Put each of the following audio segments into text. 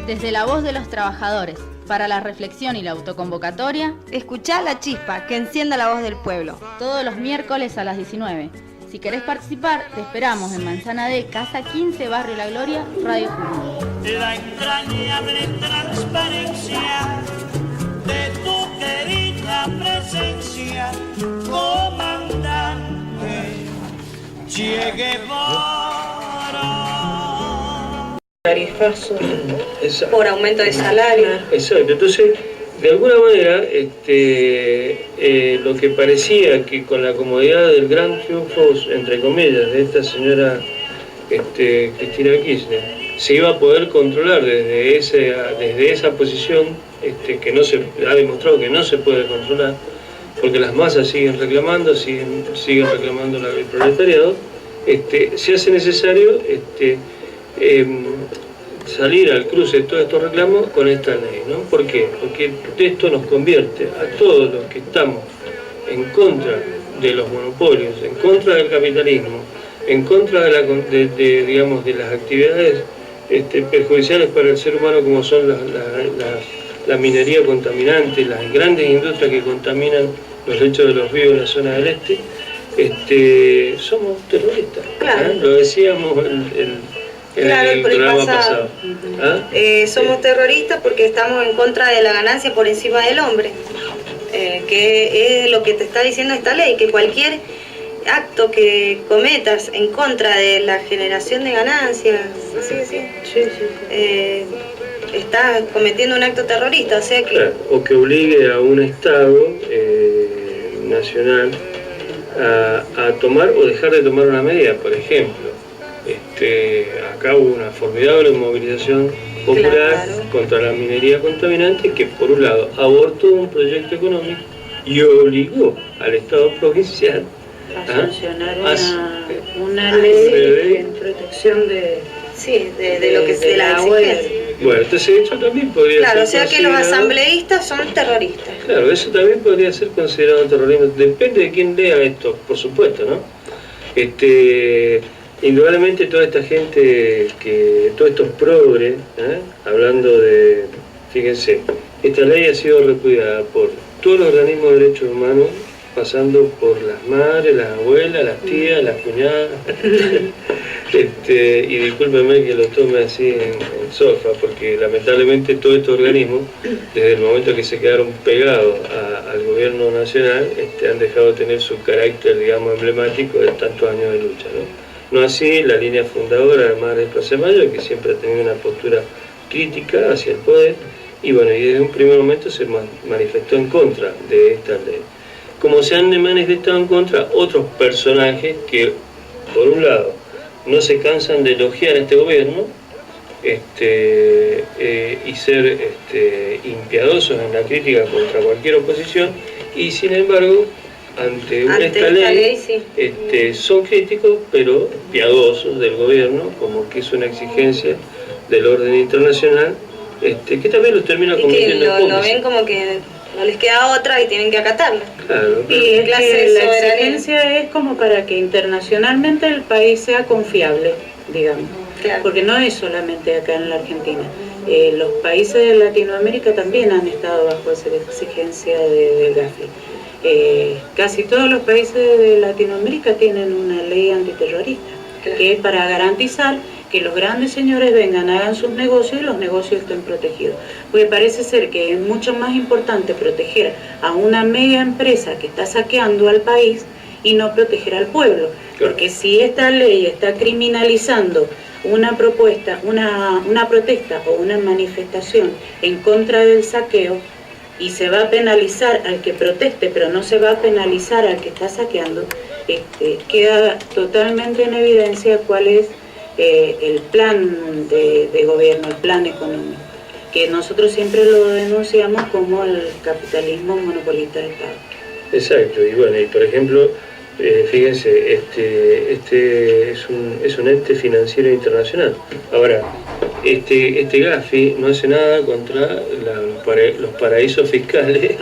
Desde la voz de los trabajadores, para la reflexión y la autoconvocatoria, escuchá La Chispa, que encienda la voz del pueblo. Todos los miércoles a las 19. Si querés participar, te esperamos en Manzana D, Casa 15, Barrio La Gloria, Radio Jujuy. La entrañable transparencia de tu querida presencia, comandante Che Guevara. Tarifas por aumento de salario. Exacto, entonces de alguna manera lo que parecía que con la comodidad del gran triunfo, entre comillas, de esta señora Cristina Kirchner, se iba a poder controlar desde esa posición que no se ha demostrado que no se puede controlar, porque las masas siguen reclamando, siguen reclamando el proletariado, se hace necesario salir al cruce de todos estos reclamos con esta ley, ¿no? ¿Por qué? Porque esto nos convierte a todos los que estamos en contra de los monopolios, en contra del capitalismo, en contra de las actividades perjudiciales para el ser humano, como son la minería contaminante, las grandes industrias que contaminan los lechos de los ríos de la zona del somos terroristas. Claro. Lo decíamos el programa pasado. Somos terroristas porque estamos en contra de la ganancia por encima del hombre, que es lo que te está diciendo esta ley, que cualquier acto que cometas en contra de la generación de ganancias, estás cometiendo un acto terrorista, o sea que... Claro, o que obligue a un Estado nacional a tomar o dejar de tomar una medida, por ejemplo. Acá hubo una formidable movilización popular contra la minería contaminante que, por un lado, abortó un proyecto económico y obligó al Estado provincial a sancionar una ley en protección de lo que se la exigencia. Bueno, entonces eso también podría ser o sea que los considerado... asambleístas son terroristas. Claro, eso también podría ser considerado terrorismo. Depende de quién lea esto, por supuesto, ¿no? Indudablemente toda esta gente, todos estos progres, hablando de, fíjense, esta ley ha sido repudiada por todos los organismos de derechos humanos, pasando por las madres, las abuelas, las tías, las cuñadas, y discúlpenme que lo tome así en solfa, porque lamentablemente todos estos organismos, desde el momento que se quedaron pegados al gobierno nacional, han dejado de tener su carácter, digamos, emblemático de tantos años de lucha, ¿no? No así la línea fundadora de Madres de Plaza de Mayo, que siempre ha tenido una postura crítica hacia el poder, y bueno, y desde un primer momento se manifestó en contra de esta ley. Como se han manifestado en contra otros personajes que, por un lado, no se cansan de elogiar a este gobierno, y ser impiadosos en la crítica contra cualquier oposición, y sin embargo, ante esta ley son críticos pero piadosos del gobierno, como que es una exigencia del orden internacional, que también los termina convirtiendo en cómplices. Lo ven como que no les queda otra y tienen que acatarla. Claro, y la exigencia es como para que internacionalmente el país sea confiable, digamos. Claro. Porque no es solamente acá en la Argentina. Los países de Latinoamérica también han estado bajo esa exigencia del Gafi. Casi todos los países de Latinoamérica tienen una ley antiterrorista, que es para garantizar que los grandes señores vengan, hagan sus negocios y los negocios estén protegidos. Porque parece ser que es mucho más importante proteger a una mega empresa que está saqueando al país y no proteger al pueblo. Porque si esta ley está criminalizando una propuesta, una protesta o una manifestación en contra del saqueo, y se va a penalizar al que proteste, pero no se va a penalizar al que está saqueando, queda totalmente en evidencia cuál es el plan de gobierno, el plan económico, que nosotros siempre lo denunciamos como el capitalismo monopolista del Estado. Exacto, y bueno, y por ejemplo, fíjense, este es un ente financiero internacional. Ahora, este Gafi no hace nada contra los paraísos fiscales,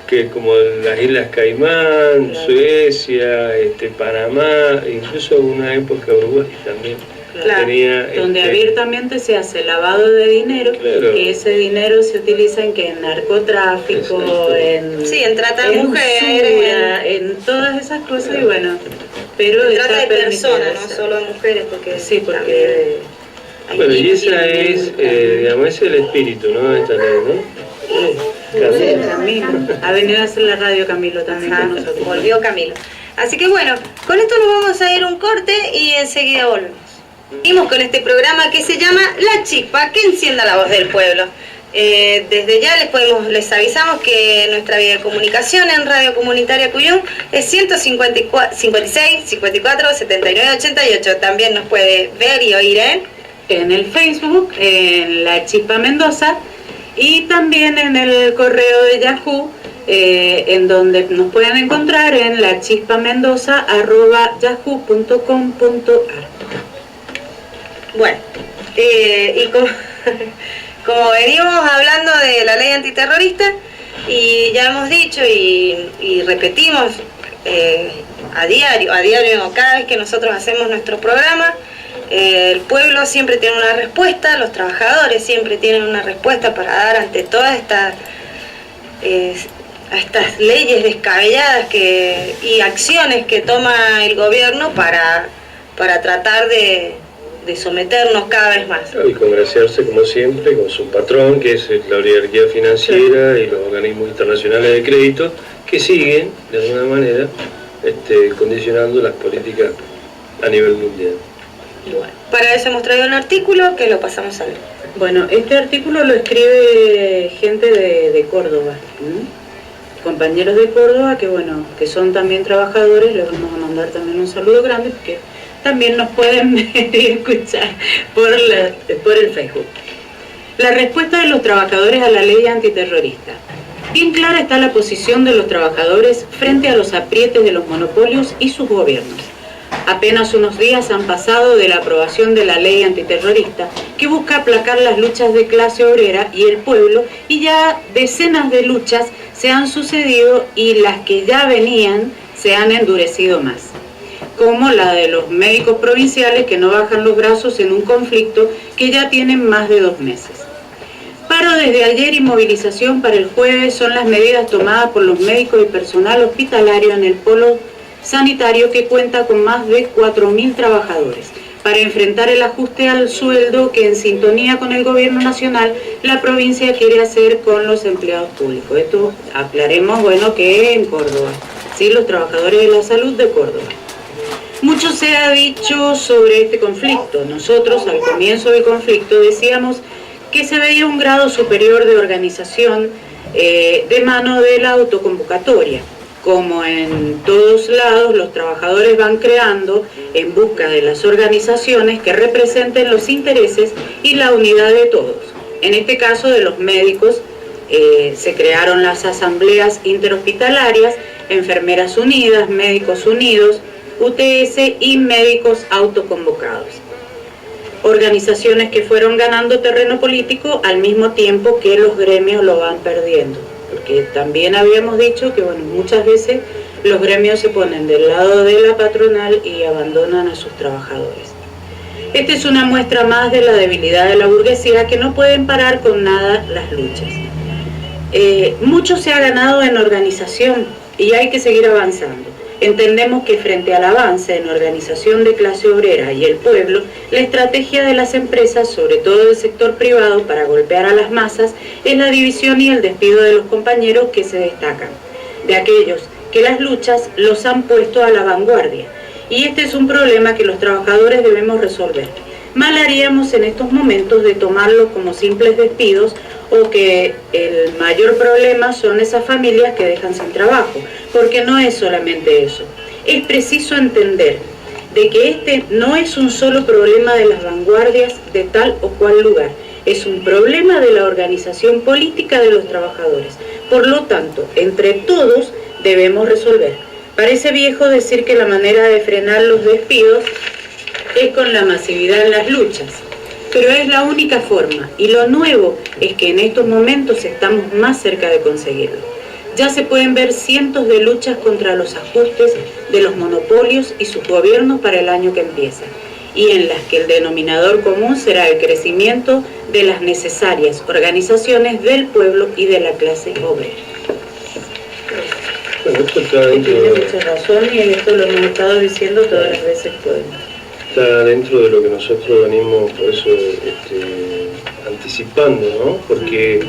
que es como las Islas Caimán, Suecia, Panamá, incluso una época Uruguay también. Claro, tenía, donde abiertamente se hace lavado de dinero, claro, que ese dinero se utiliza en narcotráfico, en trata de mujeres, usura, en todas esas cosas, y bueno, pero trata de personas, no solo de mujeres, porque sí, porque bueno, y esa es, digamos, ese es el espíritu, ¿no? Esta ley, ¿no? Camilo. Ha venido a hacer la radio Camilo también con nosotros. Volvió Camilo. Así que bueno, con esto nos vamos a ir a un corte y enseguida volvemos. Seguimos con este programa que se llama La Chispa, que encienda la voz del pueblo. Desde ya les avisamos que nuestra vía de comunicación en Radio Comunitaria Cuyum es 156 54 79 88. También nos puede ver y oír en el Facebook, en La Chispa Mendoza, y también en el correo de Yahoo, en donde nos pueden encontrar en lachispamendoza@yahoo.com.ar. Bueno, y como venimos hablando de la ley antiterrorista, y ya hemos dicho y repetimos a diario, cada vez que nosotros hacemos nuestro programa, el pueblo siempre tiene una respuesta, los trabajadores siempre tienen una respuesta para dar ante todas estas leyes descabelladas y acciones que toma el gobierno para tratar de someternos cada vez más. Y congraciarse como siempre con su patrón, que es la oligarquía financiera y los organismos internacionales de crédito, que siguen de alguna manera condicionando las políticas a nivel mundial. Bueno, para eso hemos traído un artículo que lo pasamos a ver. Bueno, este artículo lo escribe gente de Córdoba, compañeros de Córdoba que son también trabajadores. Les vamos a mandar también un saludo grande, porque también nos pueden ver y escuchar por el Facebook. La respuesta de los trabajadores a la ley antiterrorista. Bien clara está la posición de los trabajadores frente a los aprietes de los monopolios y sus gobiernos. Apenas unos días han pasado de la aprobación de la ley antiterrorista, que busca aplacar las luchas de clase obrera y el pueblo, y ya decenas de luchas se han sucedido y las que ya venían se han endurecido más, como la de los médicos provinciales que no bajan los brazos en un conflicto que ya tienen más de 2 meses. Paro desde ayer y movilización para el jueves son las medidas tomadas por los médicos y personal hospitalario en el polo sanitario, que cuenta con más de 4.000 trabajadores, para enfrentar el ajuste al sueldo que, en sintonía con el gobierno nacional, la provincia quiere hacer con los empleados públicos. Esto aclaremos, que en Córdoba, ¿sí? Los trabajadores de la salud de Córdoba. Mucho se ha dicho sobre este conflicto. Nosotros, al comienzo del conflicto, decíamos que se veía un grado superior de organización de mano de la autoconvocatoria. Como en todos lados, los trabajadores van creando en busca de las organizaciones que representen los intereses y la unidad de todos. En este caso de los médicos, se crearon las asambleas interhospitalarias, Enfermeras Unidas, Médicos Unidos, UTS y Médicos Autoconvocados. Organizaciones que fueron ganando terreno político al mismo tiempo que los gremios lo van perdiendo. Porque también habíamos dicho que muchas veces los gremios se ponen del lado de la patronal y abandonan a sus trabajadores. Esta es una muestra más de la debilidad de la burguesía, que no pueden parar con nada las luchas. Mucho se ha ganado en organización y hay que seguir avanzando. Entendemos que frente al avance en organización de clase obrera y el pueblo, la estrategia de las empresas, sobre todo del sector privado, para golpear a las masas, es la división y el despido de los compañeros que se destacan, de aquellos que las luchas los han puesto a la vanguardia. Y este es un problema que los trabajadores debemos resolver. Mal haríamos en estos momentos de tomarlo como simples despidos, o que el mayor problema son esas familias que dejan sin trabajo, porque no es solamente eso. Es preciso entender de que este no es un solo problema de las vanguardias de tal o cual lugar, es un problema de la organización política de los trabajadores. Por lo tanto, entre todos debemos resolver. Parece viejo decir que la manera de frenar los despidos es con la masividad en las luchas, pero es la única forma, y lo nuevo es que en estos momentos estamos más cerca de conseguirlo. ya se pueden ver cientos de luchas contra los ajustes de los monopolios y sus gobiernos para el año que empieza, y en las que el denominador común será el crecimiento de las necesarias organizaciones del pueblo y de la clase obrera. Bueno, esto está Tiene mucha razón y esto lo hemos estado diciendo todas las veces que podemos. Está dentro de lo que nosotros venimos, por eso, anticipando, ¿no? Porque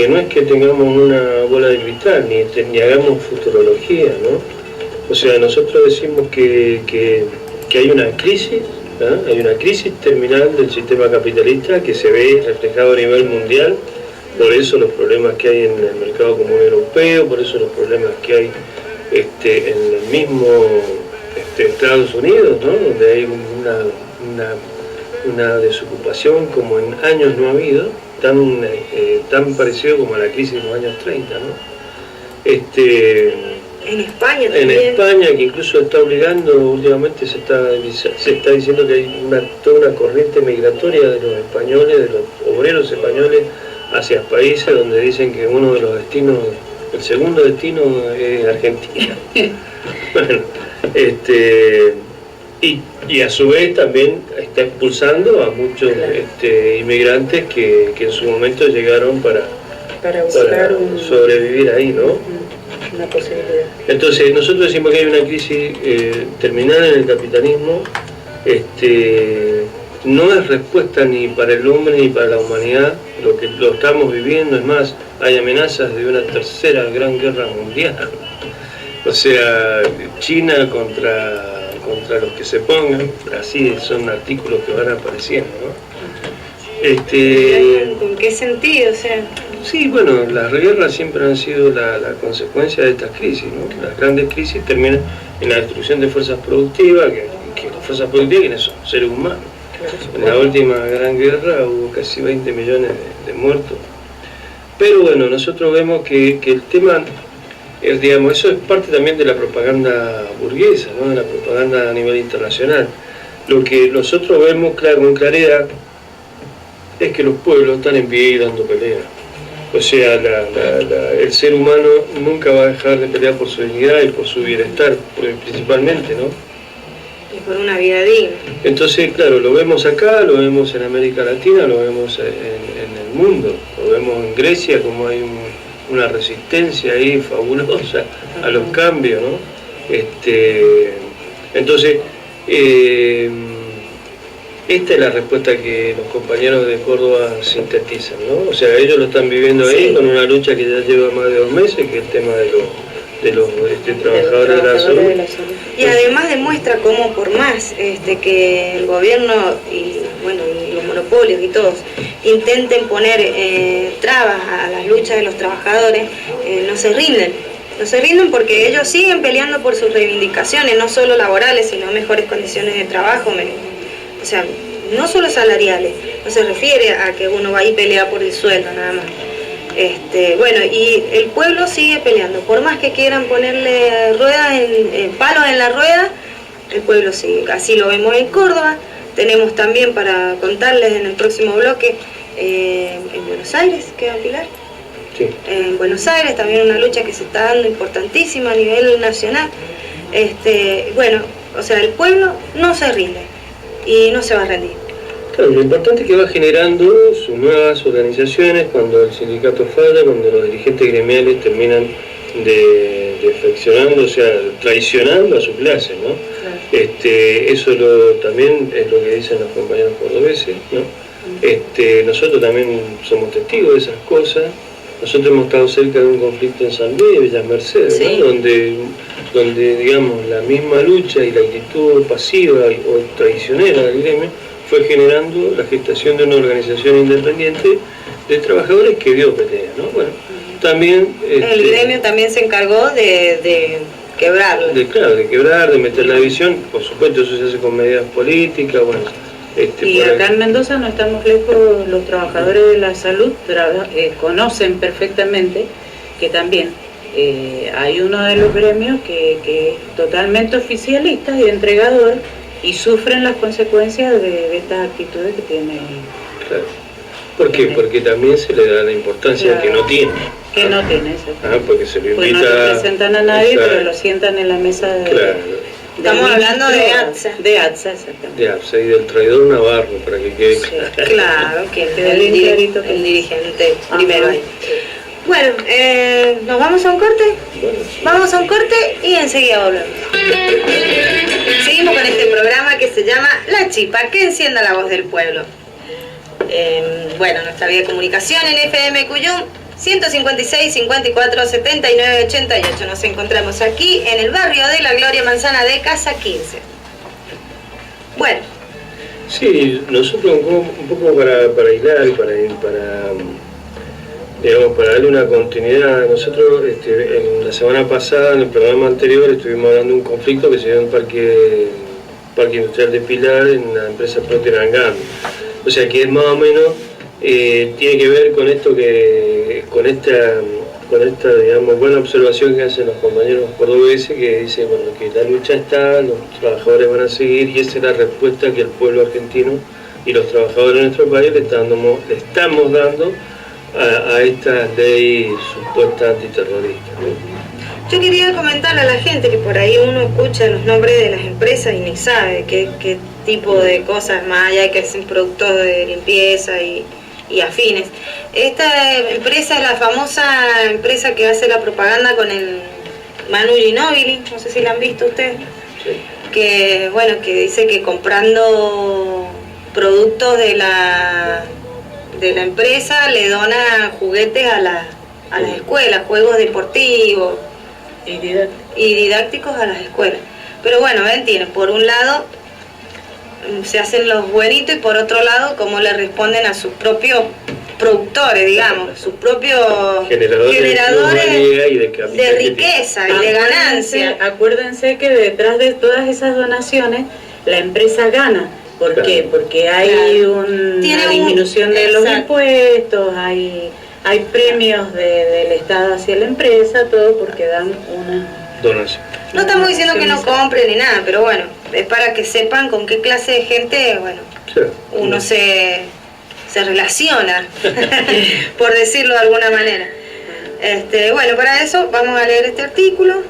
no es que tengamos una bola de cristal, ni hagamos futurología, ¿no? O sea, nosotros decimos que hay una crisis, ¿no? Hay una crisis terminal del sistema capitalista que se ve reflejado a nivel mundial, por eso los problemas que hay en el mercado común europeo, por eso los problemas que hay en el mismo Estados Unidos, ¿no? Donde hay una desocupación como en años no ha habido, tan parecido como a la crisis de los años 30, ¿no? En España también. En España, que incluso está obligando, últimamente se está diciendo que hay toda una corriente migratoria de los españoles, de los obreros españoles, hacia países donde dicen que uno de los destinos, el segundo destino es Argentina. Bueno, y a su vez también está expulsando a muchos inmigrantes que en su momento llegaron para buscar sobrevivir ahí, ¿no? Una posibilidad. Entonces nosotros decimos que hay una crisis terminal en el capitalismo, no es respuesta ni para el hombre ni para la humanidad, lo estamos viviendo, es más, hay amenazas de una tercera gran guerra mundial, o sea, China contra los que se pongan, así son artículos que van apareciendo, ¿no? ¿En qué sentido? O sea, sí, bueno, las guerras siempre han sido la consecuencia de estas crisis, ¿no? Las grandes crisis terminan en la destrucción de fuerzas productivas, que las fuerzas productivas, ¿quiénes son? Seres humanos. En la última gran guerra hubo casi 20 millones de muertos. Pero bueno, nosotros vemos que el tema, digamos, eso es parte también de la propaganda burguesa, ¿no? De la propaganda a nivel internacional. Lo que nosotros vemos con claridad es que los pueblos están en pie y dando pelea. O sea, el ser humano nunca va a dejar de pelear por su dignidad y por su bienestar, principalmente, ¿no? y por una vida digna. Entonces, claro, lo vemos acá, lo vemos en América Latina, lo vemos en el mundo, lo vemos en Grecia, como hay una resistencia ahí fabulosa a los cambios, ¿no? Entonces, esta es la respuesta que los compañeros de Córdoba sintetizan, ¿no? O sea, ellos lo están viviendo ahí, sí, con una lucha que ya lleva más de 2 meses, que es el tema de los trabajadores de la salud. Y además demuestra cómo por más que el gobierno y los monopolios y todos intenten poner trabas a las luchas de los trabajadores, no se rinden. No se rinden porque ellos siguen peleando por sus reivindicaciones, no solo laborales, sino mejores condiciones de trabajo, o sea, no solo salariales, no se refiere a que uno va y pelea por el sueldo nada más. Y el pueblo sigue peleando, por más que quieran ponerle palos en la rueda, el pueblo sigue. Así lo vemos en Córdoba, tenemos también para contarles en el próximo bloque en Buenos Aires, ¿queda Pilar? Sí. En Buenos Aires también una lucha que se está dando importantísima a nivel nacional. O sea, el pueblo no se rinde y no se va a rendir. Claro, lo importante es que va generando sus nuevas organizaciones cuando el sindicato falla, cuando los dirigentes gremiales terminan defeccionando, o sea, traicionando a su clase, ¿no? Claro. Eso también es lo que dicen los compañeros cordobeses, ¿no? Nosotros también somos testigos de esas cosas. Nosotros hemos estado cerca de un conflicto en San Luis, Villas Mercedes, sí, ¿no? donde digamos la misma lucha y la actitud pasiva o traicionera del gremio fue generando la gestación de una organización independiente de trabajadores que dio pelea, ¿no? Bueno, también el gremio también se encargó de quebrarlo. De quebrar, de meter la división, por supuesto eso se hace con medidas políticas, bueno. Y acá en Mendoza no estamos lejos, los trabajadores de la salud conocen perfectamente que también hay uno de los gremios que es totalmente oficialista y entregador y sufren las consecuencias de estas actitudes que tiene. Claro. ¿Por qué? Porque también se le da la importancia, claro, que no tiene. Que no tiene eso. Porque se lo Pues invita... no representan a nadie, Exacto. pero lo sientan en la mesa de... Claro, Estamos hablando de ATSA. De ATSA, exactamente. de APSA y del traidor Navarro, para que quede Sí. claro. Claro, que Queda el, bien clarito que- el dirigente Ajá. primero ahí. Bueno, ¿nos vamos a un corte? Bueno, Vamos a un corte y enseguida volvemos. Seguimos con este programa que se llama La Chispa, que encienda la voz del pueblo. Bueno, nuestra vía de comunicación en FM Cuyum 156 54 79 88. Nos encontramos aquí en el barrio de La Gloria, Manzana de Casa 15. Bueno, sí, nosotros un poco para hilar y digamos, para darle una continuidad, nosotros en la semana pasada, en el programa anterior, estuvimos hablando de un conflicto que se dio en el Parque Industrial de Pilar, en la empresa Procter & Gamble. O sea que es más o menos, tiene que ver con esto con esta digamos, buena observación que hacen los compañeros cordobeses, que dice, bueno, que la lucha está, los trabajadores van a seguir, y esa es la respuesta que el pueblo argentino y los trabajadores de nuestro país le estamos dando a esta ley supuesta antiterrorista, ¿no? yo quería comentarle a la gente que por ahí uno escucha los nombres de las empresas y ni sabe qué tipo de cosas más allá, que hacen productos de limpieza y afines. Esta empresa es la famosa empresa que hace la propaganda con el Manu Ginóbili, no sé si la han visto ustedes, Sí. que bueno, que dice que comprando productos de la empresa le dona juguetes a las escuelas, juegos deportivos y didácticos a las escuelas. Pero bueno, ven, tienen por un lado se hacen los buenitos y por otro lado cómo le responden a sus propios productores, digamos, sus propios generadores y de capital de riqueza y de ganancia. Acuérdense que detrás de todas esas donaciones la empresa gana. ¿Por Claro. qué? Porque hay Tiene una disminución de los exacto. impuestos, hay premios del Estado hacia la empresa, todo porque dan una... donación. No estamos diciendo que no compren ni nada, pero bueno, es para que sepan con qué clase de gente, bueno, Sí. uno se relaciona, por decirlo de alguna manera. Bueno, para eso vamos a leer este artículo,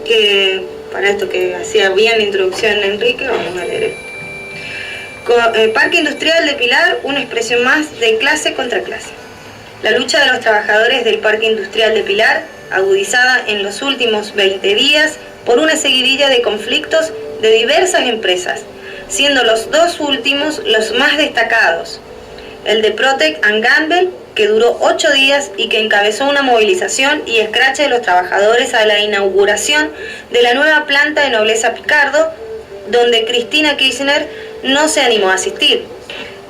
que para esto que hacía bien la introducción Enrique, vamos a leer. Parque Industrial de Pilar, una expresión más de clase contra clase. La lucha de los trabajadores del Parque Industrial de Pilar, agudizada en los últimos 20 días por una seguidilla de conflictos de diversas empresas, siendo los dos últimos los más destacados. El de Procter & Gamble, que duró 8 días y que encabezó una movilización y escrache de los trabajadores a la inauguración de la nueva planta de Nobleza Picardo, donde Cristina Kirchner no se animó a asistir,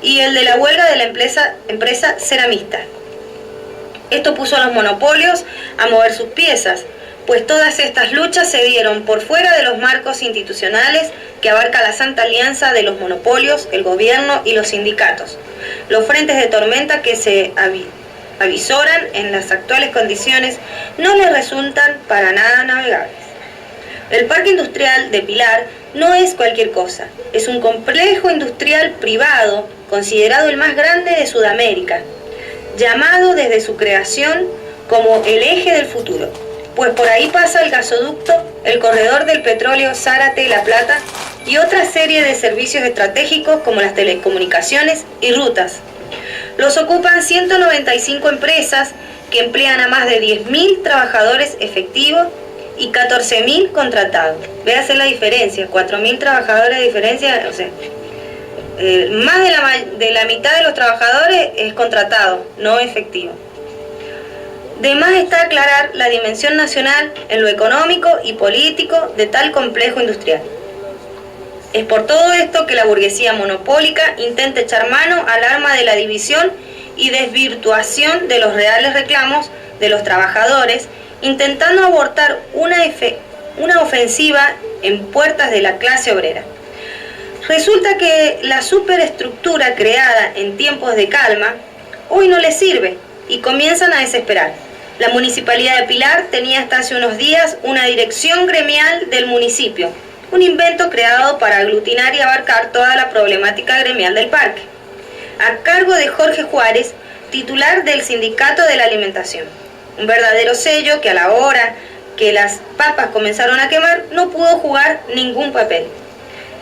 y el de la huelga de la empresa ceramista. Esto puso a los monopolios a mover sus piezas, pues todas estas luchas se dieron por fuera de los marcos institucionales que abarca la santa alianza de los monopolios, el gobierno y los sindicatos, los frentes de tormenta que se avisoran en las actuales condiciones no les resultan para nada navegables. El Parque Industrial de Pilar no es cualquier cosa, es un complejo industrial privado considerado el más grande de Sudamérica, llamado desde su creación como el eje del futuro, pues por ahí pasa el gasoducto, el corredor del petróleo Zárate-La Plata y otra serie de servicios estratégicos como las telecomunicaciones y rutas. Los ocupan 195 empresas que emplean a más de 10.000 trabajadores efectivos y 14.000 contratados. Véase la diferencia, 4.000 trabajadores de diferencia, o sea, más de la mitad de los trabajadores es contratado, no efectivo. De más está aclarar la dimensión nacional en lo económico y político de tal complejo industrial. Es por todo esto que la burguesía monopólica intenta echar mano al arma de la división y desvirtuación de los reales reclamos de los trabajadores, intentando abortar una ofensiva en puertas de la clase obrera. Resulta que la superestructura creada en tiempos de calma hoy no les sirve y comienzan a desesperar. La Municipalidad de Pilar tenía hasta hace unos días una dirección gremial del municipio, un invento creado para aglutinar y abarcar toda la problemática gremial del parque, a cargo de Jorge Juárez, titular del Sindicato de la Alimentación. un verdadero sello que a la hora que las papas comenzaron a quemar no pudo jugar ningún papel.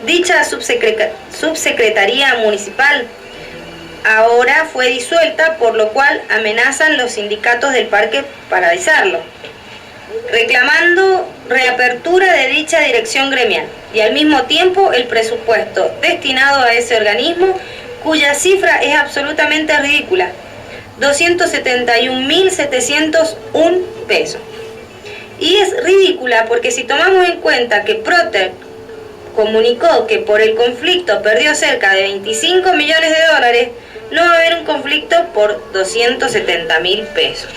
Dicha subsecretaría municipal ahora fue disuelta, por lo cual amenazan los sindicatos del parque paralizarlo, reclamando reapertura de dicha dirección gremial y al mismo tiempo el presupuesto destinado a ese organismo, cuya cifra es absolutamente ridícula, 271.701 pesos. Y es ridícula porque si tomamos en cuenta que Protec comunicó que por el conflicto perdió cerca de 25 millones de dólares, no va a haber un conflicto por 270.000 pesos.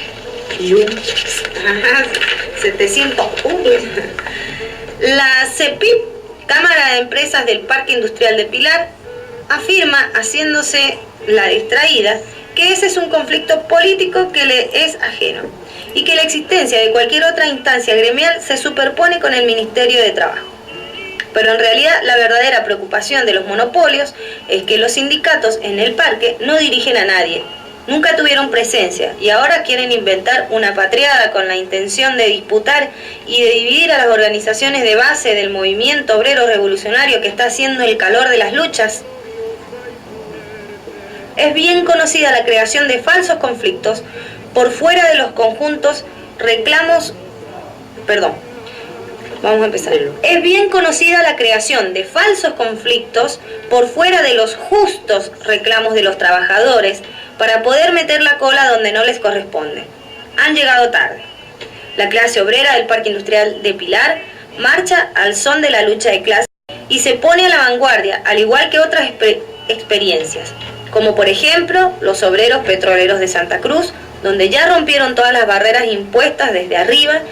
Y 701. La CEPIP, Cámara de Empresas del Parque Industrial de Pilar, afirma, haciéndose la distraída, que ese es un conflicto político que le es ajeno y que la existencia de cualquier otra instancia gremial se superpone con el Ministerio de Trabajo. Pero en realidad la verdadera preocupación de los monopolios es que los sindicatos en el parque no dirigen a nadie, nunca tuvieron presencia y ahora quieren inventar una patriada con la intención de disputar y de dividir a las organizaciones de base del movimiento obrero revolucionario que está haciendo el calor de las luchas. Es bien conocida la creación de falsos conflictos por fuera de los conjuntos reclamos, vamos a empezar. Es bien conocida la creación de falsos conflictos por fuera de los justos reclamos de los trabajadores para poder meter la cola donde no les corresponde. Han llegado tarde. La clase obrera del Parque Industrial de Pilar marcha al son de la lucha de clases y se pone a la vanguardia, al igual que otras experiencias, como por ejemplo los obreros petroleros de Santa Cruz, donde ya rompieron todas las barreras impuestas desde arriba,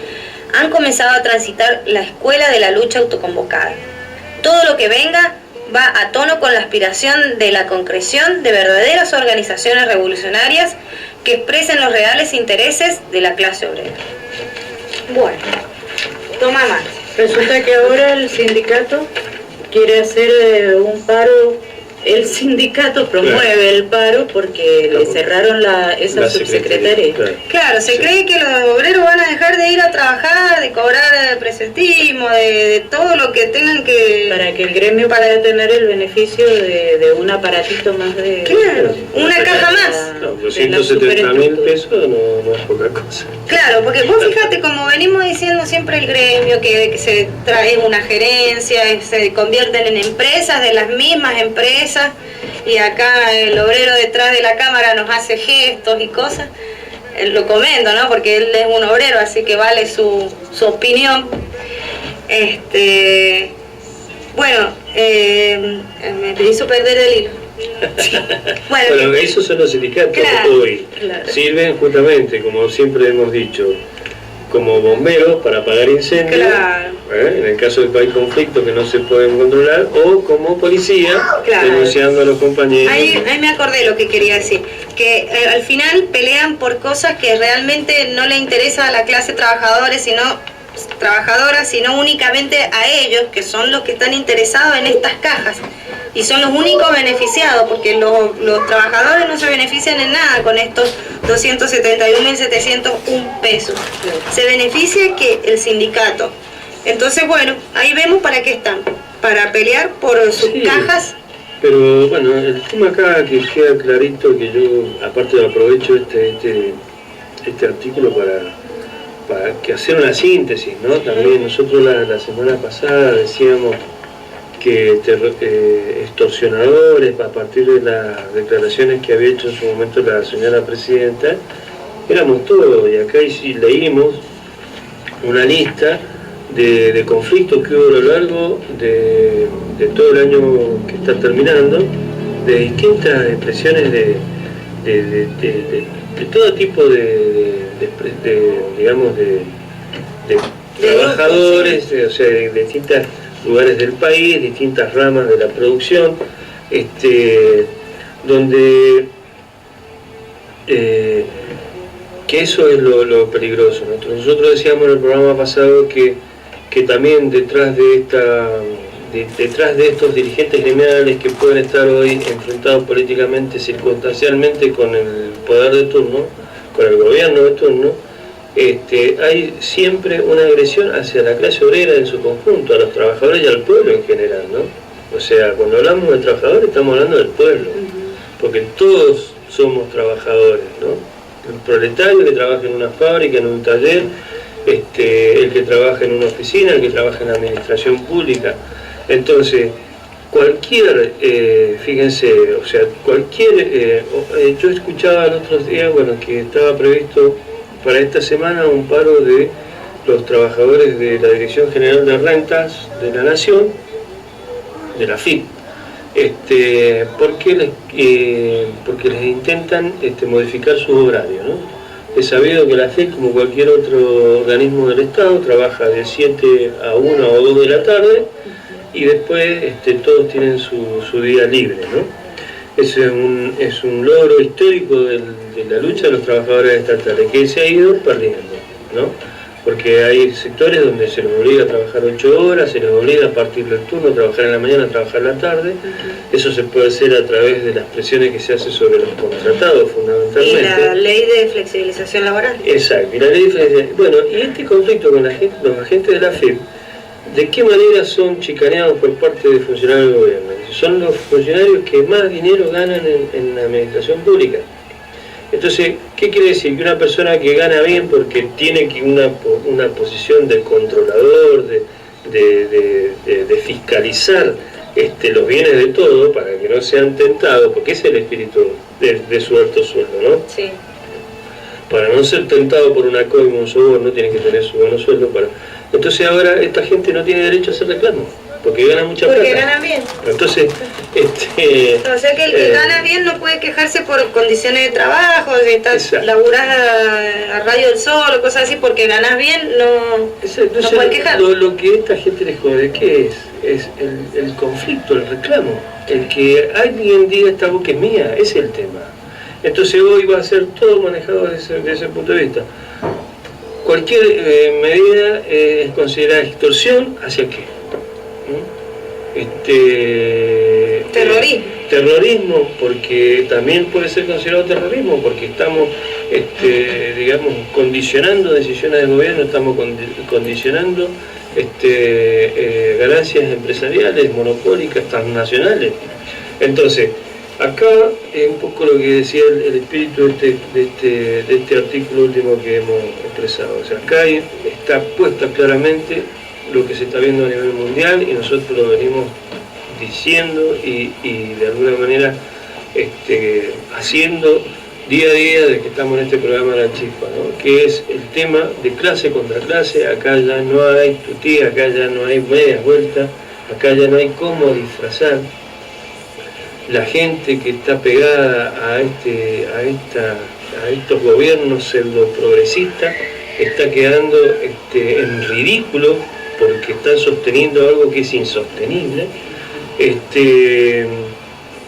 han comenzado a transitar la escuela de la lucha autoconvocada. Todo lo que venga va a tono con la aspiración de la concreción de verdaderas organizaciones revolucionarias que expresen los reales intereses de la clase obrera. Bueno, toma más. Resulta que ahora el sindicato quiere hacer un paro. El sindicato promueve el paro porque le cerraron esa subsecretaría. Claro, se cree que los obreros van a dejar de ir a trabajar, de cobrar presentismo, de todo lo que tengan que... Para que el gremio pueda tener el beneficio de un aparatito más de... Claro, una caja más. No, 270.000 pesos no es poca cosa. Claro, porque vos fíjate, como venimos diciendo siempre el gremio, que se trae una gerencia, se convierten en empresas de las mismas empresas, y acá el obrero detrás de la cámara nos hace gestos y cosas. Lo comento, ¿no? Porque él es un obrero, así que vale su opinión. Bueno, me hizo perder el hilo. Bueno, esos son los sindicatos que hoy sirven justamente, como siempre hemos dicho, como bomberos para apagar incendios, en el caso de que hay conflictos que no se pueden controlar, o como policía denunciando a los compañeros. Ahí me acordé lo que quería decir, que al final pelean por cosas que realmente no le interesa a la clase trabajadora, sino únicamente a ellos, que son los que están interesados en estas cajas. Y son los únicos beneficiados, porque los trabajadores no se benefician en nada con estos 271.701 pesos. Se beneficia que el sindicato. Entonces, bueno, ahí vemos para qué están, para pelear por sus cajas. Pero bueno, el tema acá que queda clarito, que yo aparte aprovecho este artículo para que hacer una síntesis, ¿no? También nosotros la semana pasada decíamos que extorsionadores, a partir de las declaraciones que había hecho en su momento la señora presidenta, éramos todos, y acá leímos una lista de conflictos que hubo a lo largo de todo el año que está terminando, de distintas expresiones de todo tipo de trabajadores, o sea, de distintas lugares del país, distintas ramas de la producción, donde que eso es lo peligroso. Nosotros decíamos en el programa pasado que también detrás de estos dirigentes gremiales que pueden estar hoy enfrentados políticamente, circunstancialmente con el poder de turno, con el gobierno de turno, hay siempre una agresión hacia la clase obrera en su conjunto, a los trabajadores y al pueblo en general, ¿no? O sea, cuando hablamos de trabajadores estamos hablando del pueblo, porque todos somos trabajadores, ¿no? El proletario que trabaja en una fábrica, en un taller, el que trabaja en una oficina, el que trabaja en la administración pública. Entonces, cualquier, fíjense, o sea, yo escuchaba el otro día, bueno, que estaba previsto para esta semana un paro de los trabajadores de la Dirección General de Rentas de la Nación, de la FIP, porque les intentan modificar su horario, ¿no? Es sabido que la FIP, como cualquier otro organismo del Estado, trabaja de 7 a 1 o 2 de la tarde y después todos tienen su día libre, ¿no? Es un logro histórico de la lucha de los trabajadores estatales que se ha ido perdiendo, ¿no? Porque hay sectores donde se les obliga a trabajar 8 horas, se les obliga a partir del turno, a trabajar en la mañana, a trabajar en la tarde. Eso se puede hacer a través de las presiones que se hace sobre los contratados, fundamentalmente. Y la ley de flexibilización laboral. Exacto, y la ley de flexibilización. Bueno, y este conflicto con los agentes de la FIP, ¿de qué manera son chicaneados por parte de funcionarios del gobierno? Son los funcionarios que más dinero ganan en la administración pública. Entonces, ¿qué quiere decir? Que una persona que gana bien porque tiene una posición de controlador, de fiscalizar los bienes de todos para que no sean tentados, porque ese es el espíritu de su alto sueldo, ¿no? Sí. Para no ser tentado por una coima o un soborno, tiene que tener su buenos sueldo para... Entonces ahora esta gente no tiene derecho a hacer reclamos, porque gana mucha plata. Porque gana bien. Entonces, o sea que el que gana bien no puede quejarse por condiciones de trabajo, de estar laburás a rayo del sol o cosas así, porque ganás bien, no puede quejar. Lo que esta gente les jode, ¿qué es? Es el conflicto, el reclamo. El que alguien diga esta boca es mía, ese es el tema. Entonces hoy va a ser todo manejado desde ese punto de vista. Cualquier medida es considerada extorsión, ¿hacia qué? Terrorismo, porque también puede ser considerado terrorismo, porque estamos, digamos, condicionando decisiones del gobierno, estamos condicionando ganancias empresariales, monopólicas, transnacionales. Entonces, acá es un poco lo que decía el espíritu de este artículo último que hemos expresado. O sea, acá está puesta claramente lo que se está viendo a nivel mundial y nosotros lo venimos diciendo y de alguna manera haciendo día a día de que estamos en este programa La Chispa, ¿no? Que es el tema de clase contra clase. Acá ya no hay tutía, acá ya no hay medias vueltas, acá ya no hay cómo disfrazar. La gente que está pegada a estos gobiernos pseudo progresistas está quedando en ridículo porque están sosteniendo algo que es insostenible.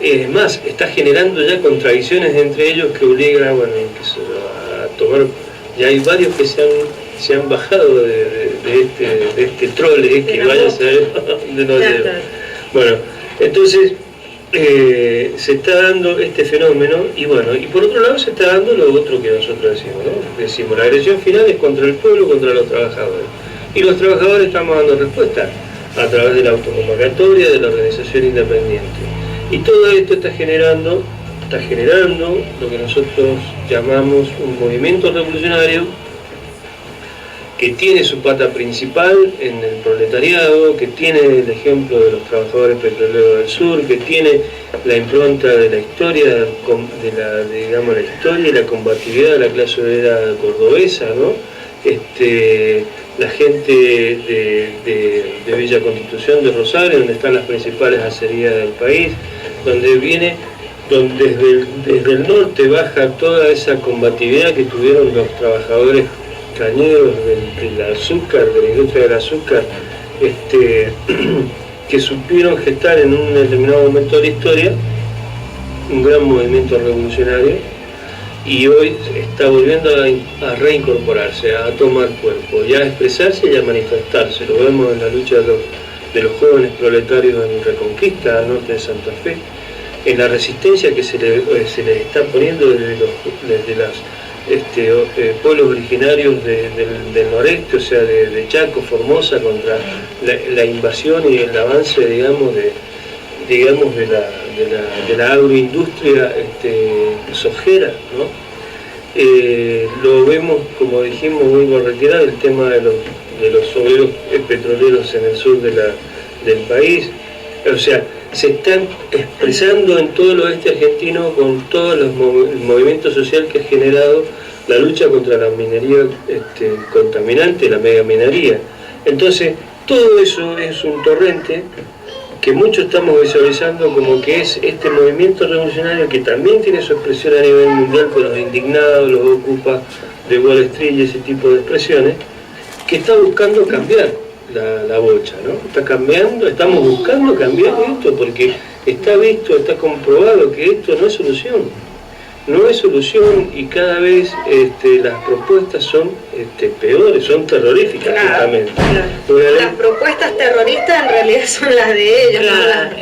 Es más, está generando ya contradicciones entre ellos que obligan a tomar. Ya hay varios que se han bajado de este trole que vaya a ser de no lleva. Bueno, entonces se está dando este fenómeno y bueno, y por otro lado se está dando lo otro que nosotros decimos, ¿no? Decimos, la agresión final es contra el pueblo, contra los trabajadores. Y los trabajadores estamos dando respuesta a través de la autoconvocatoria de la organización independiente. Y todo esto está generando lo que nosotros llamamos un movimiento revolucionario que tiene su pata principal en el proletariado, que tiene el ejemplo de los trabajadores petroleros del sur, que tiene la impronta de la historia, la historia y la combatividad de la clase obrera cordobesa, ¿no? La gente de Villa Constitución de Rosario, donde están las principales acerías del país, donde desde el norte baja toda esa combatividad que tuvieron los trabajadores cañeros del azúcar, de la industria del azúcar, que supieron gestar en un determinado momento de la historia un gran movimiento revolucionario y hoy está volviendo a reincorporarse, a tomar cuerpo, y a expresarse y a manifestarse. Lo vemos en la lucha de los jóvenes proletarios en Reconquista, al norte de Santa Fe, en la resistencia que se les está poniendo desde pueblos originarios del noreste, o sea, de Chaco, Formosa, contra la invasión y el avance, digamos, de la agroindustria sojera, ¿no? Lo vemos, como dijimos, vuelvo a retirar el tema de los obreros petroleros en el sur del país. O sea, se están expresando en todo el oeste argentino con todo el movimiento social que ha generado la lucha contra la minería contaminante, la megaminería. Entonces, todo eso es un torrente que muchos estamos visualizando como que es este movimiento revolucionario que también tiene su expresión a nivel mundial con los indignados, los ocupas de Wall Street y ese tipo de expresiones, que está buscando cambiar la bocha, ¿no? Está cambiando, estamos buscando cambiar esto porque está visto, está comprobado que esto no es solución. No es solución y cada vez las propuestas son peores, son terroríficas, justamente. Claro. Las propuestas terroristas en realidad son las de ellos, claro,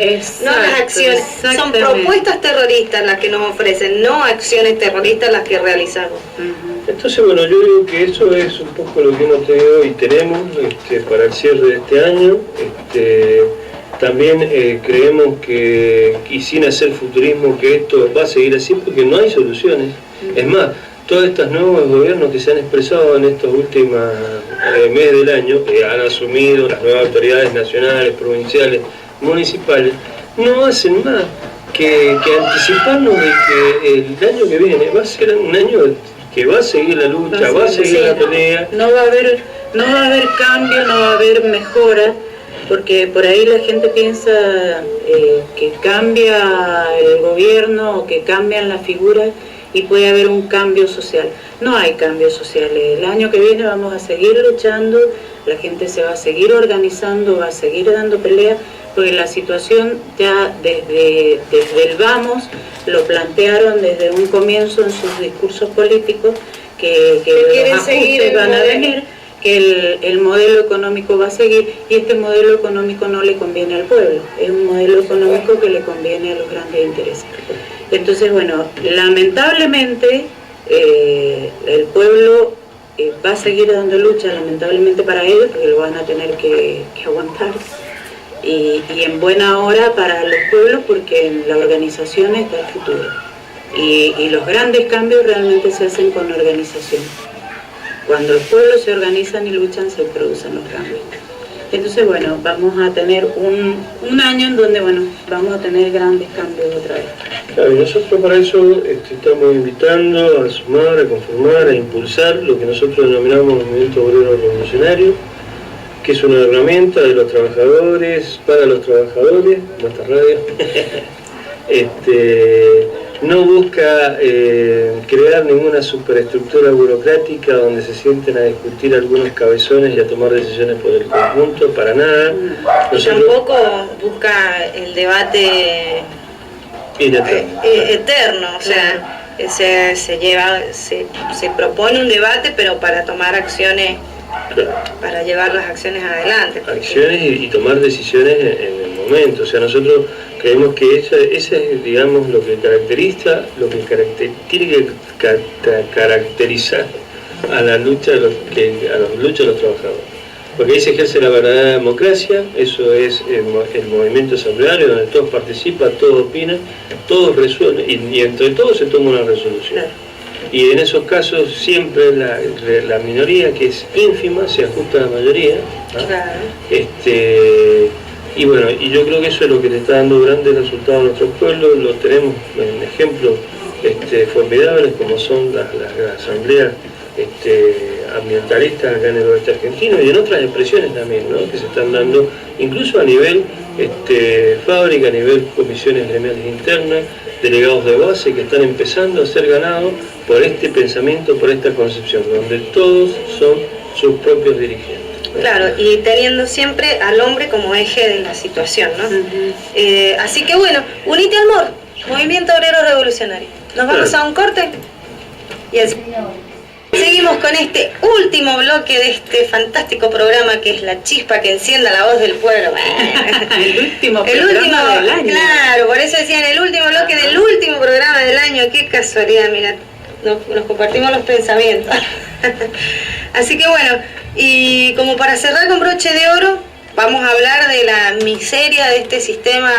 no las acciones. Son propuestas terroristas las que nos ofrecen, no acciones terroristas las que realizamos. Entonces, bueno, yo digo que eso es un poco lo que hemos tenido y tenemos para el cierre de este año. También creemos que, y sin hacer futurismo, que esto va a seguir así porque no hay soluciones. Es más, todos estos nuevos gobiernos que se han expresado en estos últimos meses del año, que han asumido las nuevas autoridades nacionales, provinciales, municipales, no hacen más que anticiparnos de que el año que viene va a ser un año que va a seguir la lucha, va a seguir la pelea. No va a haber cambio, no va a haber mejora. Porque por ahí la gente piensa que cambia el gobierno o que cambian las figuras y puede haber un cambio social. No hay cambios sociales. El año que viene vamos a seguir luchando, la gente se va a seguir organizando, va a seguir dando pelea, porque la situación ya desde el vamos lo plantearon desde un comienzo en sus discursos políticos que los ajustes van a venir, que el modelo económico va a seguir y este modelo económico no le conviene al pueblo, es un modelo económico que le conviene a los grandes intereses. Entonces, bueno, lamentablemente el pueblo va a seguir dando lucha, lamentablemente para ellos, porque lo van a tener que aguantar. Y en buena hora para los pueblos, porque en la organización está el futuro. Y los grandes cambios realmente se hacen con organización. Cuando los pueblos se organizan y luchan, se producen los cambios. Entonces, bueno, vamos a tener un año en donde, bueno, vamos a tener grandes cambios otra vez. Claro, y nosotros para eso estamos invitando a sumar, a conformar, a impulsar lo que nosotros denominamos Movimiento Obrero Revolucionario, que es una herramienta de los trabajadores, para los trabajadores, nuestra radio. No busca crear ninguna superestructura burocrática donde se sienten a discutir algunos cabezones y a tomar decisiones por el conjunto, para nada. Nosotros, tampoco busca el debate eterno, o sea, se propone un debate, pero para tomar acciones, claro, para llevar las acciones adelante. Acciones y tomar decisiones en el momento, o sea, nosotros creemos que esa es, digamos, lo que caracteriza, tiene que caracterizar a la lucha de los trabajadores. Porque ahí se ejerce la verdadera democracia, eso es el movimiento asambleario, donde todos participan, todos opinan, todos resuelven, y entre todos se toma una resolución. Y en esos casos siempre la minoría, que es ínfima, se ajusta a la mayoría, ¿no? Claro. Y bueno, y yo creo que eso es lo que le está dando grandes resultados a nuestros pueblos. Lo tenemos en ejemplos formidables, como son las asambleas ambientalistas acá en el oeste argentino y en otras expresiones también, ¿no?, que se están dando incluso a nivel fábrica, a nivel comisiones gremiales internas, delegados de base que están empezando a ser ganados por este pensamiento, por esta concepción, donde todos son sus propios dirigentes. Claro, y teniendo siempre al hombre como eje de la situación, ¿no? Así que bueno, unite al MOR, Movimiento Obrero Revolucionario. Nos vamos a un corte y seguimos con este último bloque de este fantástico programa que es La Chispa que encienda la voz del pueblo. El último programa del año. Claro, por eso decían el último bloque del último programa del año. Qué casualidad, mira. nos compartimos los pensamientos. Así que bueno, y como para cerrar con broche de oro, vamos a hablar de la miseria de este sistema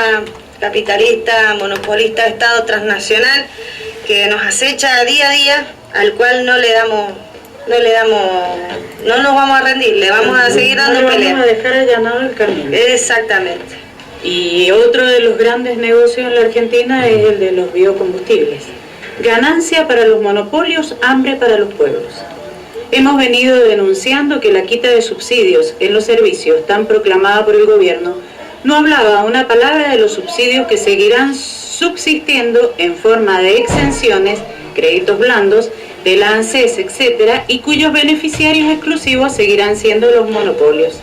capitalista, monopolista, Estado transnacional, que nos acecha día a día, al cual no nos vamos a rendir, le vamos a seguir dando pelea. Vamos a dejar allanado el camino. Exactamente. Y otro de los grandes negocios en la Argentina es el de los biocombustibles. Ganancia para los monopolios, hambre para los pueblos. Hemos venido denunciando que la quita de subsidios en los servicios tan proclamada por el gobierno no hablaba una palabra de los subsidios que seguirán subsistiendo en forma de exenciones, créditos blandos, de la ANSES, etc., y cuyos beneficiarios exclusivos seguirán siendo los monopolios.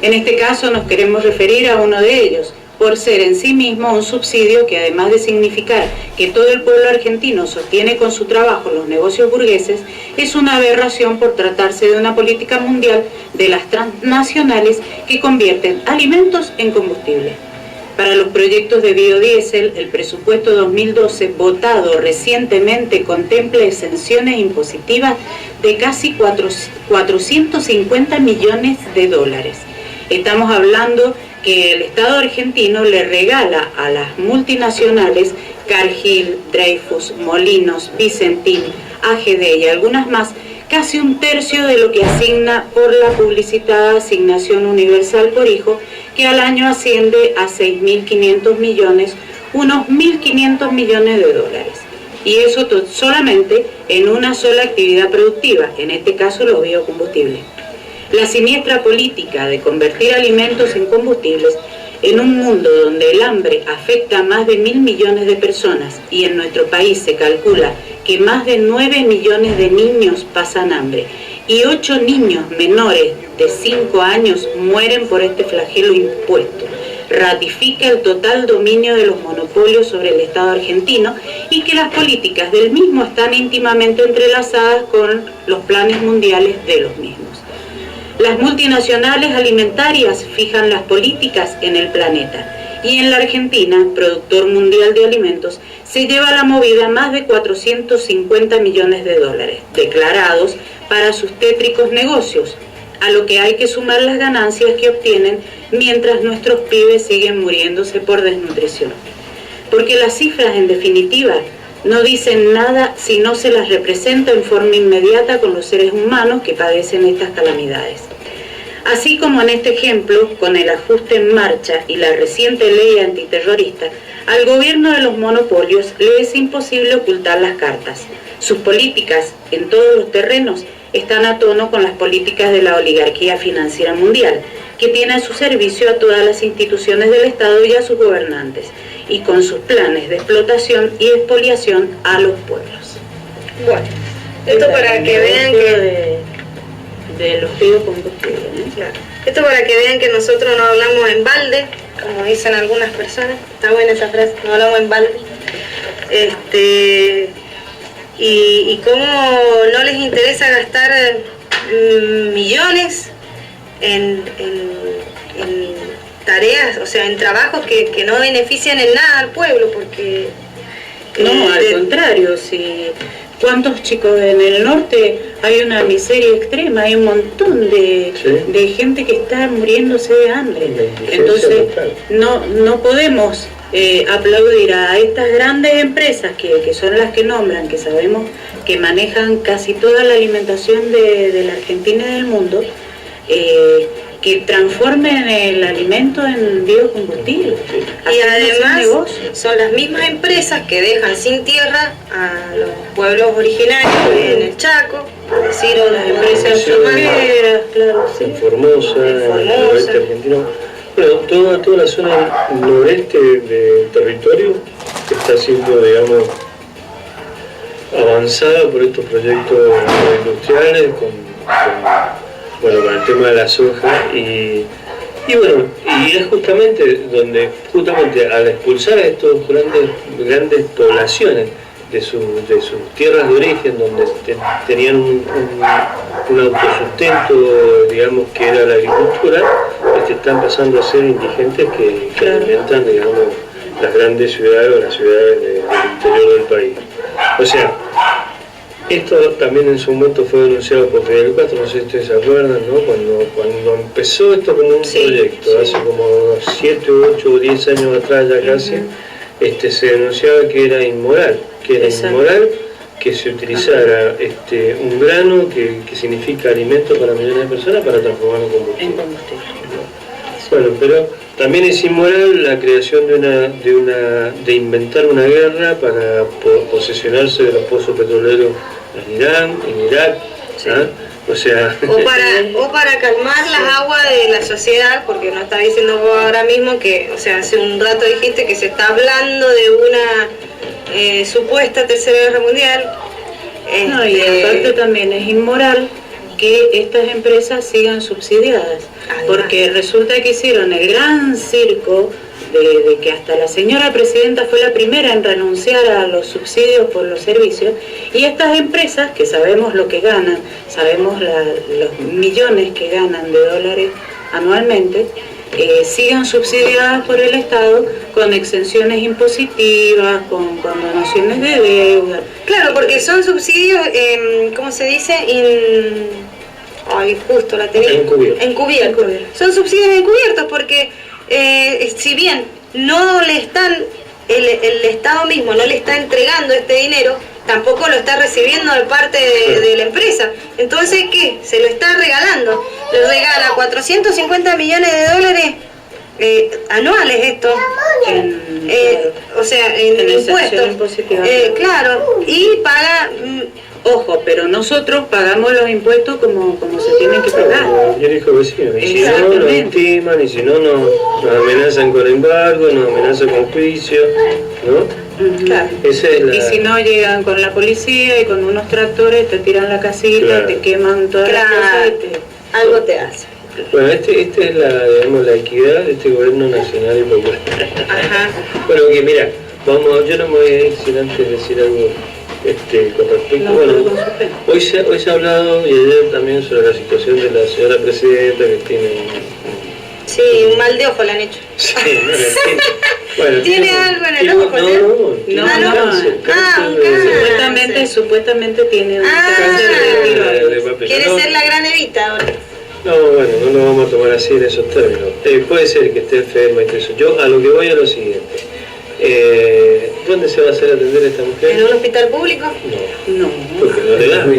En este caso nos queremos referir a uno de ellos, por ser en sí mismo un subsidio que, además de significar que todo el pueblo argentino sostiene con su trabajo los negocios burgueses, es una aberración por tratarse de una política mundial de las transnacionales que convierten alimentos en combustible. Para los proyectos de biodiesel, el presupuesto 2012 votado recientemente contempla exenciones impositivas de casi 450 millones de dólares. Estamos hablando que el Estado argentino le regala a las multinacionales Cargill, Dreyfus, Molinos, Vicentín, AGD y algunas más, casi un tercio de lo que asigna por la publicitada asignación universal por hijo, que al año asciende a 6.500 millones, unos 1.500 millones de dólares. Y eso solamente en una sola actividad productiva, en este caso los biocombustibles. La siniestra política de convertir alimentos en combustibles en un mundo donde el hambre afecta a más de 1.000 millones de personas y en nuestro país se calcula que más de 9 millones de niños pasan hambre y 8 niños menores de 5 años mueren por este flagelo impuesto, ratifica el total dominio de los monopolios sobre el Estado argentino y que las políticas del mismo están íntimamente entrelazadas con los planes mundiales de los mismos. Las multinacionales alimentarias fijan las políticas en el planeta y en la Argentina, productor mundial de alimentos, se lleva a la movida más de 450 millones de dólares declarados para sus tétricos negocios, a lo que hay que sumar las ganancias que obtienen mientras nuestros pibes siguen muriéndose por desnutrición. Porque las cifras, en definitiva, no dicen nada si no se las representa en forma inmediata con los seres humanos que padecen estas calamidades. Así como en este ejemplo, con el ajuste en marcha y la reciente ley antiterrorista, al gobierno de los monopolios le es imposible ocultar las cartas. Sus políticas en todos los terrenos están a tono con las políticas de la oligarquía financiera mundial, que tiene a su servicio a todas las instituciones del Estado y a sus gobernantes, y con sus planes de explotación y expoliación a los pueblos. Bueno, esto para que vean que... de los biocombustibles, ¿eh? Claro. Esto para que vean que nosotros no hablamos en balde, como dicen algunas personas. Está buena esa frase, no hablamos en balde. Y cómo no les interesa gastar millones en tareas, o sea, en trabajos que no benefician en nada al pueblo, porque... No, al contrario, si... ¿Cuántos chicos en el norte hay una miseria extrema? Hay un montón de gente que está muriéndose de hambre. Entonces, no podemos aplaudir a estas grandes empresas que son las que nombran, que sabemos que manejan casi toda la alimentación de la Argentina y del mundo, que transformen el alimento en biocombustible. Y además son las mismas empresas que dejan sin tierra a los pueblos originarios en el Chaco, es decir, las empresas sumaderas, claro, sí. En Formosa, en el noreste argentino. Bueno, toda la zona noreste del territorio está siendo, digamos, avanzada por estos proyectos industriales con el tema de la soja y es justamente donde al expulsar a estos grandes poblaciones de sus tierras de origen, donde tenían un autosustento, digamos, que era la agricultura, están pasando a ser indigentes que alimentan, digamos, las grandes ciudades o las ciudades del interior del país. O sea, Esto también en su momento fue denunciado por Fidel Castro, no sé si ustedes se acuerdan, ¿no? Cuando empezó esto como un proyecto, hace como 7, 8 o 10 años atrás ya casi, se denunciaba que era inmoral, que se utilizara un grano que significa alimento para millones de personas para transformarlo en combustible. Bueno, pero también es inmoral la creación de inventar una guerra para posesionarse de los pozos petroleros en Irán, en Irak, ¿ah? O sea... o para calmar las aguas de la sociedad, porque nos está diciendo vos ahora mismo que, o sea, hace un rato dijiste que se está hablando de una supuesta tercera guerra mundial. No, y aparte también es inmoral que estas empresas sigan subsidiadas, porque resulta que hicieron el gran circo de que hasta la señora presidenta fue la primera en renunciar a los subsidios por los servicios, y estas empresas, que sabemos lo que ganan, sabemos los millones que ganan de dólares anualmente, sigan subsidiadas por el Estado con exenciones impositivas, con donaciones de deuda. Claro, porque son subsidios, ¿cómo se dice? Justo la tenía. Encubiertos. Son subsidios encubiertos porque si bien no le están, el Estado mismo no le está entregando este dinero, tampoco lo está recibiendo de parte de la empresa. Entonces, ¿qué? Se lo está regalando. Le regala 450 millones de dólares anuales esto. O sea, en impuestos. Claro, y paga... Ojo, pero nosotros pagamos los impuestos como se tienen que pagar. Yo dijo vecino, y si no nos estiman, y si no nos amenazan con embargo, nos amenazan con juicio, ¿no? Claro. Esa es la... Y si no llegan con la policía y con unos tractores, te tiran la casita, claro, te queman todas las cosas y algo te hace. Bueno, esta es la equidad de este gobierno nacional y popular. Ajá. Bueno, que mira, yo no me voy a ir sin antes decir algo con respecto, hoy se ha hablado y ayer también sobre la situación de la señora presidenta que tiene un mal de ojo le han hecho. Sí, no la entiendo. Bueno, ¿Tiene algo en el ojo? Supuestamente tiene un cáncer de tiroides. Quiere ser la gran Evita ahora. No, bueno, no lo vamos a tomar así en esos términos. Puede ser que esté enferma y todo eso. Yo a lo que voy a lo siguiente. ¿Dónde se va a hacer atender a esta mujer? ¿En un hospital público? No. Porque no le dan.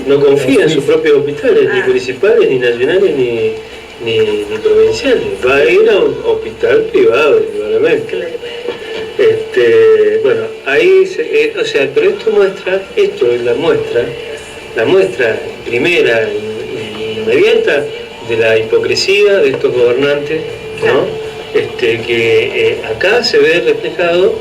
No confía en sus propios hospitales, ni municipales, ni nacionales, ni provinciales. Va a ir a un hospital privado, indudablemente. Bueno, ahí, pero esto es la muestra primera y inmediata de la hipocresía de estos gobernantes, ¿no? Que acá se ve reflejado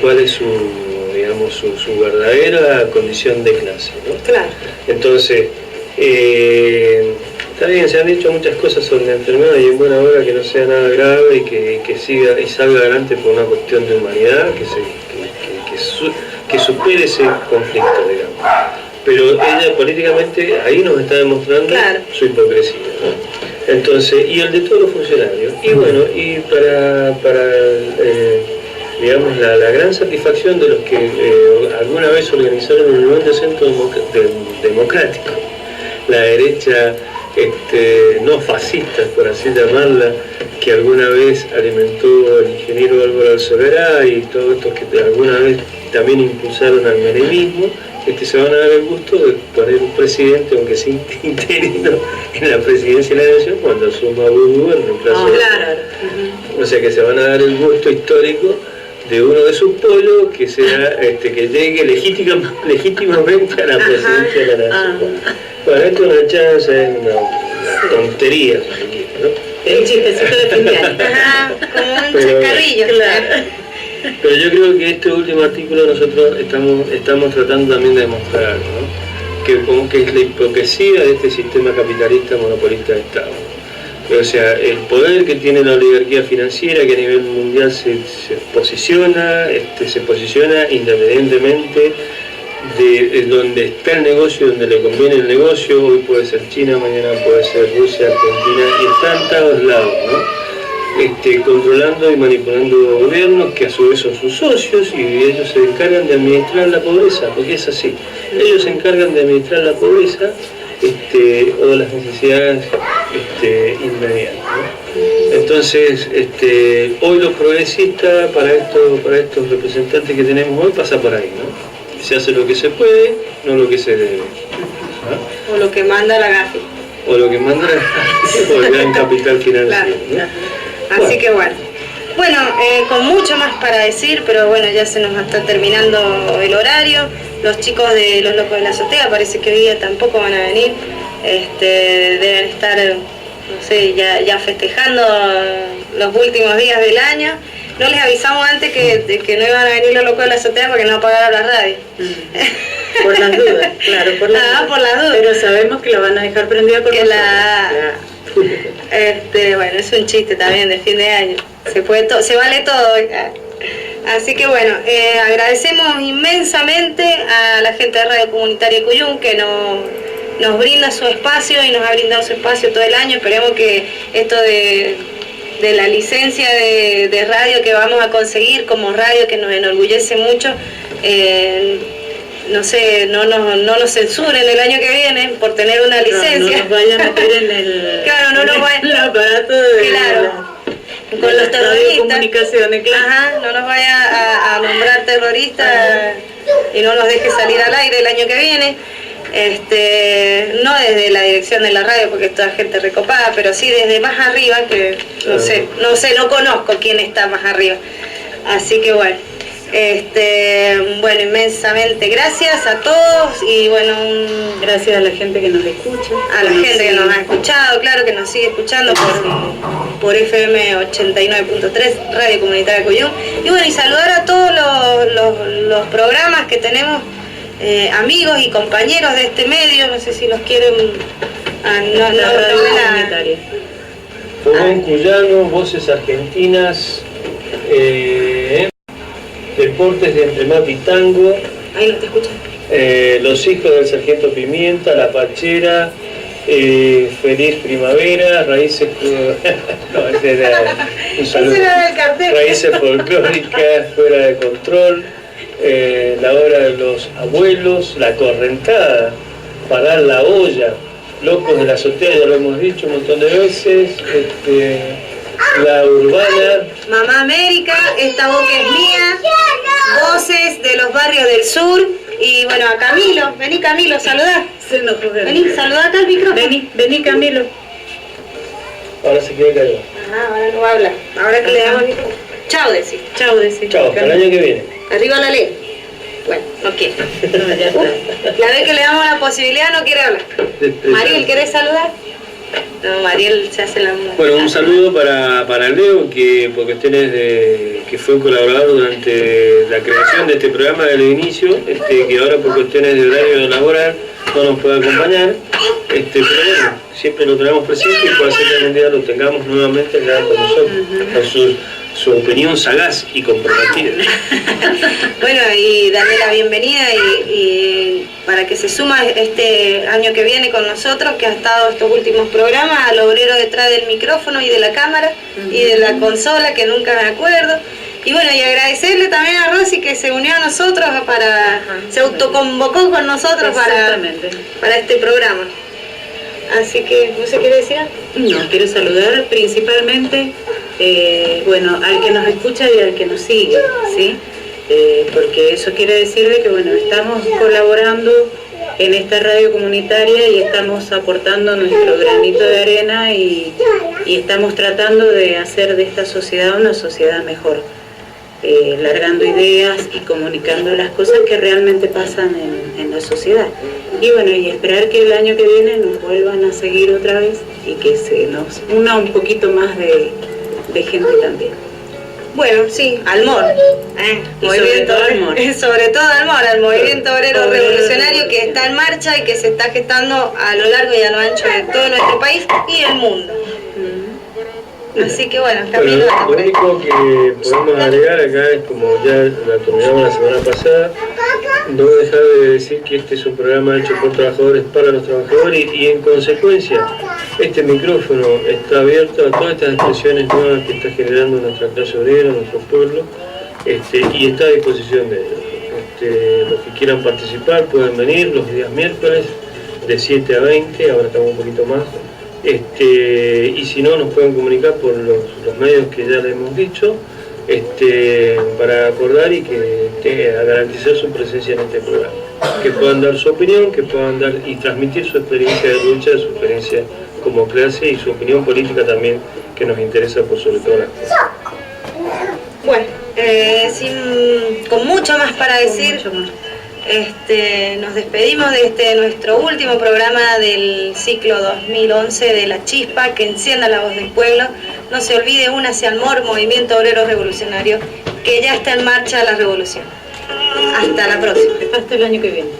cuál es su verdadera condición de clase, ¿no? Claro. Entonces, está bien, se han dicho muchas cosas sobre la enfermedad y en buena hora que no sea nada grave y que siga y salga adelante por una cuestión de humanidad, que supere ese conflicto, digamos. Pero ella políticamente ahí nos está demostrando su hipocresía, ¿no? Entonces, y el de todos los funcionarios. Y bueno, y para digamos, la gran satisfacción de los que alguna vez organizaron un nuevo centro democrático, la derecha no fascista, por así llamarla, que alguna vez alimentó el ingeniero Álvaro Alzogará y todos estos que alguna vez también impulsaron al menemismo, se van a dar el gusto de poner un presidente, aunque sea interino, en la presidencia de la nación cuando asuma Boudou en reemplazo de... O sea que se van a dar el gusto histórico de uno de sus pueblos que sea que llegue legítimamente a la presidencia de la nación. Bueno, esto es una chance, es una tontería, ¿no? El chistecito de fin de año. Como un chascarrillo. Pero yo creo que este último artículo nosotros estamos tratando también de demostrar, ¿no? que es la hipocresía de este sistema capitalista monopolista de Estado. O sea, el poder que tiene la oligarquía financiera que a nivel mundial se posiciona independientemente de donde está el negocio, donde le conviene el negocio. Hoy puede ser China, mañana puede ser Rusia, Argentina, y está en todos lados, ¿no? controlando y manipulando gobiernos que a su vez son sus socios y ellos se encargan de administrar la pobreza, porque es así. Ellos se encargan de administrar la pobreza o las necesidades inmediatas, ¿no? Entonces, hoy los progresistas, para estos representantes que tenemos hoy, pasa por ahí, ¿no? Se hace lo que se puede, no lo que se debe. ¿No? O lo que manda la GAFI. O lo que manda o el gran capital financiero. Claro, ¿no? claro. Así que bueno. Bueno, con mucho más para decir, pero bueno, ya se nos está terminando el horario. Los chicos de Los Locos de la Azotea parece que hoy día tampoco van a venir. Deben estar, no sé, ya festejando los últimos días del año. No les avisamos antes que no iban a venir Los Locos de la Azotea porque no apagaron la radio. Por las dudas, claro, por las dudas. Por las dudas. Pero sabemos que la van a dejar prendida por nosotros. Bueno, es un chiste también de fin de año. Se vale todo. Así que bueno, agradecemos inmensamente a la gente de Radio Comunitaria Cuyum que nos brinda su espacio y nos ha brindado su espacio todo el año. Esperemos que esto de la licencia de radio que vamos a conseguir como radio, que nos enorgullece mucho, no sé, no nos censuren el año que viene por tener una licencia. No nos vayan a meter en el, claro, no nos vayan, el aparato de con los terroristas. Comunicaciones, claro. Ajá, no nos vaya a nombrar terroristas y no nos deje salir al aire el año que viene. No desde la dirección de la radio porque es toda gente recopada, pero sí desde más arriba, que no conozco quién está más arriba. Así que bueno, bueno, inmensamente gracias a todos y bueno, gracias a la gente que nos escucha. A la gente que nos ha escuchado, claro, que nos sigue escuchando por FM 89.3, Radio Comunitaria Cuyum. Y bueno, y saludar a todos los programas que tenemos, amigos y compañeros de este medio, no sé si los quieren... Fogón Cuyano, Voces Argentinas, Deportes de Entremate y Tango. Ahí no te escuchan. Los Hijos del Sargento Pimienta, La Pachera, Feliz Primavera, Raíces... no, ese era un saludo. Ese era el cartel. Raíces Folclóricas, Fuera de Control, La Hora de los Abuelos, La Correntada, Parar la Olla, Locos de la Azotea, ya lo hemos dicho un montón de veces, La Urbana, Mamá América, Esta Boca es Mía, Voces de los Barrios del Sur y bueno, a Camilo, vení Camilo, saludá. Vení, saludá acá al micrófono. Vení Camilo. ahora se queda callado. Ajá, ahora no habla, ahora que le damos el micrófono. Chao, decí. Chao, hasta el año que viene. Arriba la ley. Bueno, no quiere. No, ya está. La vez que le damos la posibilidad no quiere hablar. Mariel, ¿querés saludar? No, Mariel se hace la... Bueno, un saludo para Leo, que por cuestiones que fue un colaborador durante la creación de este programa desde el inicio, que ahora por cuestiones de horario laboral no nos puede acompañar, pero bueno, siempre lo tenemos presente y puede ser que algún día lo tengamos nuevamente acá con nosotros, con su opinión sagaz y comprometida. Bueno, y darle la bienvenida y para que se suma este año que viene con nosotros, que ha estado estos últimos programas, al obrero detrás del micrófono y de la cámara y de la consola, que nunca me acuerdo. Y bueno, y agradecerle también a Rosy que se unió a nosotros se autoconvocó con nosotros para este programa. Así que, ¿no se quiere decir algo? No, quiero saludar principalmente, bueno, al que nos escucha y al que nos sigue, ¿sí? Porque eso quiere decir de que, bueno, estamos colaborando en esta radio comunitaria y estamos aportando nuestro granito de arena y estamos tratando de hacer de esta sociedad una sociedad mejor, largando ideas y comunicando las cosas que realmente pasan en la sociedad. Y bueno, y esperar que el año que viene nos vuelvan a seguir otra vez y que se nos una un poquito más de gente también. Bueno, sí, Almor. Sobre todo Almor, al movimiento obrero revolucionario que está en marcha y que se está gestando a lo largo y a lo ancho de todo nuestro país y el mundo. Así que bueno, Bueno, camino a lo único que podemos agregar acá es, como ya la terminamos la semana pasada, no dejar de decir que este es un programa hecho por trabajadores para los trabajadores y en consecuencia este micrófono está abierto a todas estas expresiones nuevas que está generando nuestra clase obrera, nuestro pueblo, y está a disposición de ellos. Los que quieran participar pueden venir los días miércoles de 7 a 20, ahora estamos un poquito más. Y si no, nos pueden comunicar por los medios que ya les hemos dicho, para acordar y a garantizar su presencia en este programa, que puedan dar su opinión, que puedan dar y transmitir su experiencia de lucha, su experiencia como clase y su opinión política también, que nos interesa por sobre todo las cosas. Bueno, con mucho más para decir, nos despedimos de nuestro último programa del ciclo 2011 de La Chispa, que encienda la voz del pueblo. No se olvide, únase al MOR, Movimiento Obrero Revolucionario, que ya está en marcha la revolución. Hasta la próxima. Hasta el año que viene.